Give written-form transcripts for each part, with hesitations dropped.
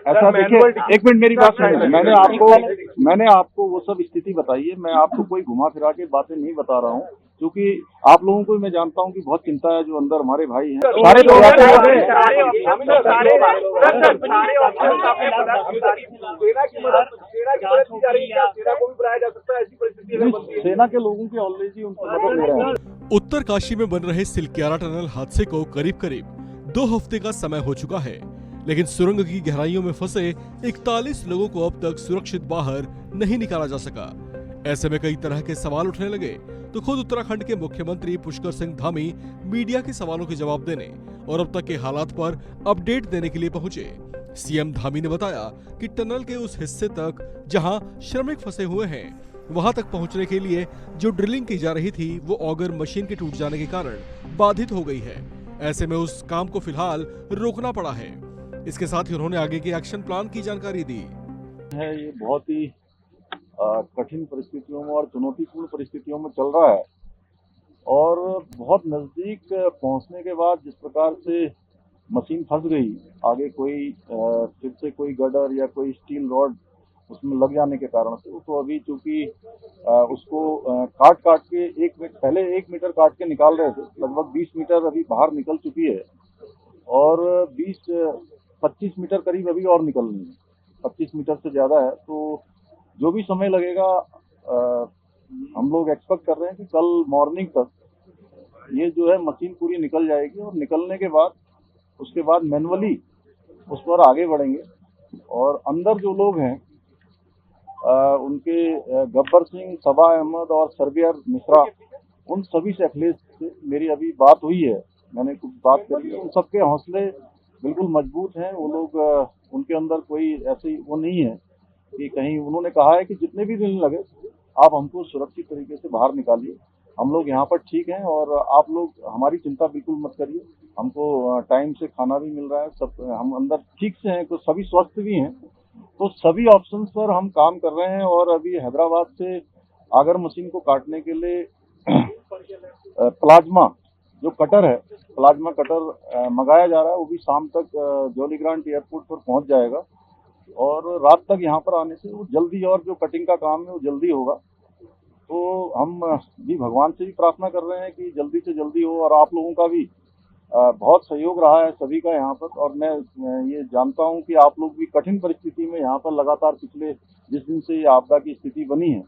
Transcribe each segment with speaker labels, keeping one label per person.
Speaker 1: ऐसा देखिए, एक मिनट मेरी बात सुनिए। मैंने आपको वो सब स्थिति बताई है। मैं आपको कोई घुमा फिरा के बातें नहीं बता रहा हूँ, क्योंकि आप लोगों को मैं जानता हूँ कि बहुत चिंता है जो अंदर हमारे भाई हैं। सारे सेना के लोगों की ऑलरेडी उनको मदद ले रहे हैं।
Speaker 2: उत्तरकाशी में बन रहे सिलक्यारा टनल हादसे को करीब करीब 2 हफ्ते का समय हो चुका है, लेकिन सुरंग की गहराइयों में फंसे 41 लोगों को अब तक सुरक्षित बाहर नहीं निकाला जा सका। ऐसे में कई तरह के सवाल उठने लगे तो खुद उत्तराखंड के मुख्यमंत्री पुष्कर सिंह धामी मीडिया के सवालों के जवाब देने और अब तक के हालात पर अपडेट देने के लिए पहुंचे। सीएम धामी ने बताया कि टनल के उस हिस्से तक जहां श्रमिक फंसे हुए हैं, वहां तक पहुंचने के लिए जो ड्रिलिंग की जा रही थी वो ऑगर मशीन के टूट जाने के कारण बाधित हो गई है। ऐसे में उस काम को फिलहाल रोकना पड़ा है। इसके साथ ही उन्होंने आगे के एक्शन प्लान की जानकारी दी
Speaker 1: है। ये बहुत ही कठिन परिस्थितियों में और चुनौतीपूर्ण परिस्थितियों में चल रहा है, और बहुत नजदीक पहुंचने के बाद जिस प्रकार से मशीन फंस गई, आगे कोई फिर से कोई गडर या कोई स्टील रॉड उसमें लग जाने के कारण से, तो अभी चूंकि उसको काट के 1 मीटर काट के निकाल रहे थे, लगभग 20 मीटर अभी बाहर निकल चुकी है और 20-25 मीटर करीब अभी और निकलनी है। 25 मीटर से ज्यादा है, तो जो भी समय लगेगा हम लोग एक्सपेक्ट कर रहे हैं कि कल मॉर्निंग तक ये जो है मशीन पूरी निकल जाएगी, और निकलने के बाद उसके बाद मैनुअली उस पर आगे बढ़ेंगे। और अंदर जो लोग हैं उनके गब्बर सिंह, सबा अहमद और सरबियर मिश्रा, उन सभी से अखिलेश से मेरी अभी बात हुई है, मैंने कुछ बात करी है। उन सबके हौसले बिल्कुल मजबूत हैं। वो लोग उनके अंदर कोई ऐसी वो नहीं है कि कहीं, उन्होंने कहा है कि जितने भी दिन लगे आप हमको सुरक्षित तरीके से बाहर निकालिए, हम लोग यहाँ पर ठीक हैं और आप लोग हमारी चिंता बिल्कुल मत करिए। हमको टाइम से खाना भी मिल रहा है, सब हम अंदर ठीक से हैं, तो सभी स्वस्थ भी हैं। तो सभी ऑप्शंस पर हम काम कर रहे हैं। और अभी हैदराबाद से आगर मशीन को काटने के लिए प्लाज्मा जो कटर है, प्लाज्मा कटर मंगाया जा रहा है। वो भी शाम तक जॉली ग्रांट एयरपोर्ट पर पहुंच जाएगा और रात तक यहाँ पर आने से वो जल्दी, और जो कटिंग का काम है वो जल्दी होगा। तो हम भी भगवान से भी प्रार्थना कर रहे हैं कि जल्दी से जल्दी हो, और आप लोगों का भी बहुत सहयोग रहा है सभी का यहाँ पर। और मैं ये जानता हूँ कि आप लोग भी कठिन परिस्थिति में यहाँ पर लगातार पिछले जिस दिन से ये आपदा की स्थिति बनी है,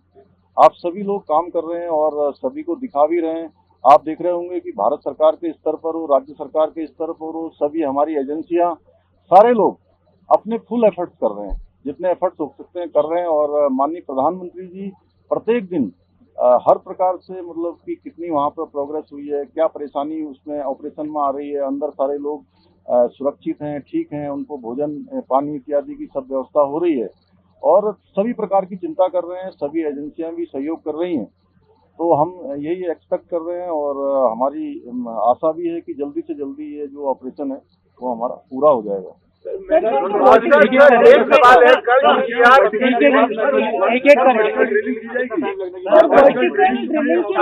Speaker 1: आप सभी लोग काम कर रहे हैं और सभी को दिखा भी रहे हैं। आप देख रहे होंगे कि भारत सरकार के स्तर पर हो, राज्य सरकार के स्तर पर हो, सभी हमारी एजेंसियां, सारे लोग अपने फुल एफर्ट्स कर रहे हैं, जितने एफर्ट्स हो सकते हैं कर रहे हैं। और माननीय प्रधानमंत्री जी प्रत्येक दिन हर प्रकार से, मतलब कि कितनी वहाँ पर प्रोग्रेस हुई है, क्या परेशानी उसमें ऑपरेशन में आ रही है, अंदर सारे लोग सुरक्षित हैं, ठीक हैं, उनको भोजन पानी इत्यादि की सब व्यवस्था हो रही है, और सभी प्रकार की चिंता कर रहे हैं। सभी एजेंसियां भी सहयोग कर रही हैं। तो हम यही एक्सपेक्ट कर रहे हैं और हमारी आशा भी है कि जल्दी से जल्दी ये जो ऑपरेशन है वो हमारा पूरा हो जाएगा।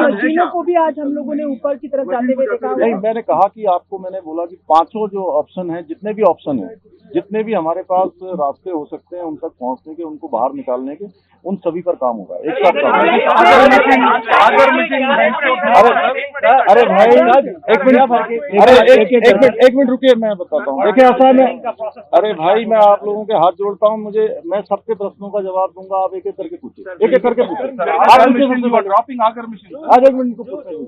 Speaker 3: मशीनों को भी आज हम लोगों ने ऊपर की तरफ जाते हुए देखा।
Speaker 1: नहीं, मैंने कहा कि आपको, मैंने बोला कि 5 जो ऑप्शन है, जितने भी ऑप्शन है, जितने भी हमारे पास रास्ते हो सकते हैं उन तक पहुंचने के, उनको बाहर निकालने के, उन सभी पर काम होगा। एक साथ काम। अरे भाई एक मिनट रुकिए, मैं बताता हूँ। देखिए ऐसा है, अरे भाई मैं आप लोगों के हाथ जोड़ता हूँ, मैं सबके प्रश्नों का जवाब दूंगा, आप एक एक करके पूछिए, एक एक करके पूछिए। आज एक मिनट को पूछते हैं।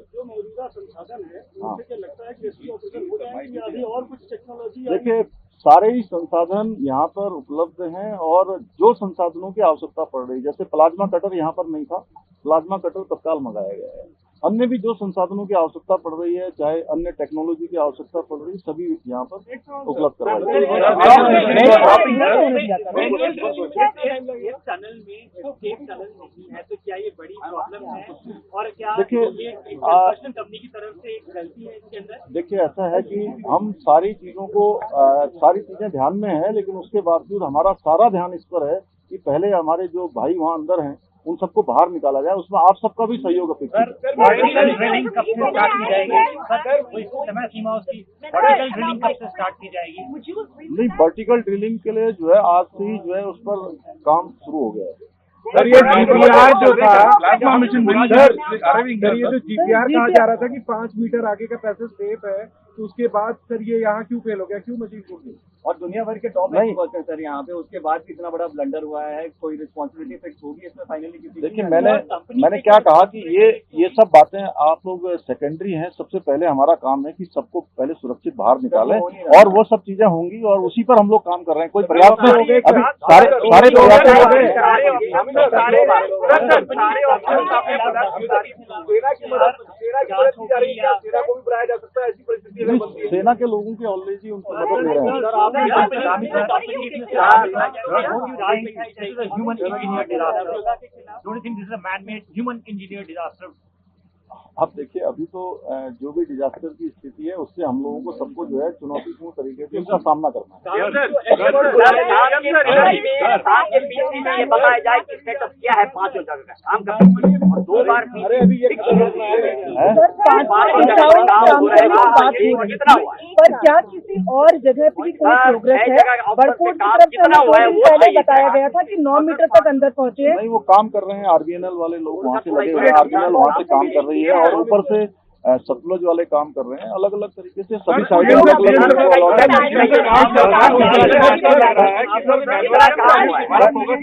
Speaker 1: देखिए सारे ही संसाधन यहाँ पर उपलब्ध हैं, और जो संसाधनों की आवश्यकता पड़ रही है, जैसे प्लाज्मा कटर यहाँ पर नहीं था, प्लाज्मा कटर तत्काल मंगाया गया है। अन्य भी जो संसाधनों की आवश्यकता पड़ रही है, चाहे अन्य टेक्नोलॉजी की आवश्यकता पड़ रही है, सभी यहाँ पर उपलब्ध करवाई देखिए ऐसा है कि हम सारी चीजों को, सारी चीजें ध्यान में है, लेकिन उसके बावजूद हमारा सारा ध्यान इस पर है कि पहले हमारे जो भाई वहाँ अंदर हैं उन सबको बाहर निकाला जाए, उसमें आप सबका भी सहयोग अपेक्षित है।
Speaker 4: वर्टिकल ड्रिलिंग कब से स्टार्ट की जाएगी सर? कोई समय सीमा उसकी? वर्टिकल ड्रिलिंग कब से स्टार्ट की जाएगी?
Speaker 1: नहीं, वर्टिकल ड्रिलिंग के लिए जो है आज से ही जो है उस पर काम शुरू हो गया है।
Speaker 5: सर ये जीपीआर जो था प्लाज्मा मिशन सर, ये जो जीपीआर कहा जा रहा था कि 5 मीटर आगे का पैसेज सेफ है, तो उसके बाद सर ये यहाँ क्यों फेल हो गया, क्यों मशीन टूट गई?
Speaker 6: और दुनिया भर के टॉप एक्सपर्ट्स हैं सर यहाँ पे, उसके बाद भी इतना बड़ा ब्लंडर हुआ है, कोई रिस्पॉन्सिबिलिटी फिक्स होगी इसमें फाइनली किसी की?
Speaker 1: देखिए, मैंने क्या कहा कि ये सब बातें आप लोग सेकेंडरी हैं। सबसे पहले हमारा काम है कि सबको पहले सुरक्षित बाहर निकालें, और वो सब चीजें होंगी और उसी पर हम लोग काम कर रहे हैं। कोई प्रयास नहीं हो गए, अभी सारे प्रयास हो गए। सेना के लोगों की ऑलरेडी उनको मदद ले रहे हैं।
Speaker 4: Human engineered disaster. Don't you think this is a man-made human engineered disaster?
Speaker 1: अब देखिए, अभी तो जो भी डिजास्टर की स्थिति है उससे हम लोगों को सबको जो है चुनौतीपूर्ण तरीके से उसका सामना करना है।
Speaker 7: ये बताया जाए कि सेटअप क्या है 5 जगह का काम का, और 2 बार कितना हुआ है?
Speaker 3: पर क्या किसी और जगह पे भी कोई प्रोग्रेस है? बड़कोट की तरफ से हमें पहले बताया गया था कि 9 मीटर तक अंदर पहुंचे हैं।
Speaker 1: नहीं, वो काम कर रहे हैं, आरबीएनएल वाले लोग वहाँ से लगे हुए हैं, आरबीएनएल वहाँ से काम कर रही है, और ऊपर से सतलुज वाले काम कर रहे हैं। अलग अलग तरीके से सभी साइड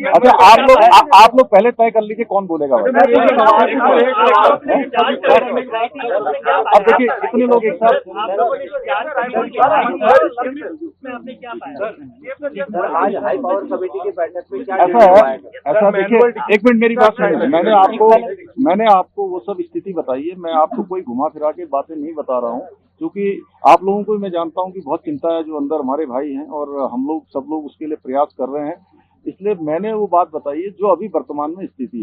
Speaker 1: अच्छा, आप लोग पहले तय कर लीजिए कौन बोलेगा। अब देखिए, इतने लोग एक साथ
Speaker 6: आज हाई पावर कमेटी की बैठक में क्या
Speaker 1: ऐसा देखिए, एक मिनट मेरी बात सुनिए। मैंने आपको वो सब स्थिति बताई है। मैं आपको कोई घुमा फिरा के बातें नहीं बता रहा हूँ, क्योंकि आप लोगों को मैं जानता हूँ कि बहुत चिंता है जो अंदर हमारे भाई हैं, और हम लोग सब लोग उसके लिए प्रयास कर रहे हैं। इसलिए मैंने वो बात बताई है जो अभी वर्तमान में स्थिति है।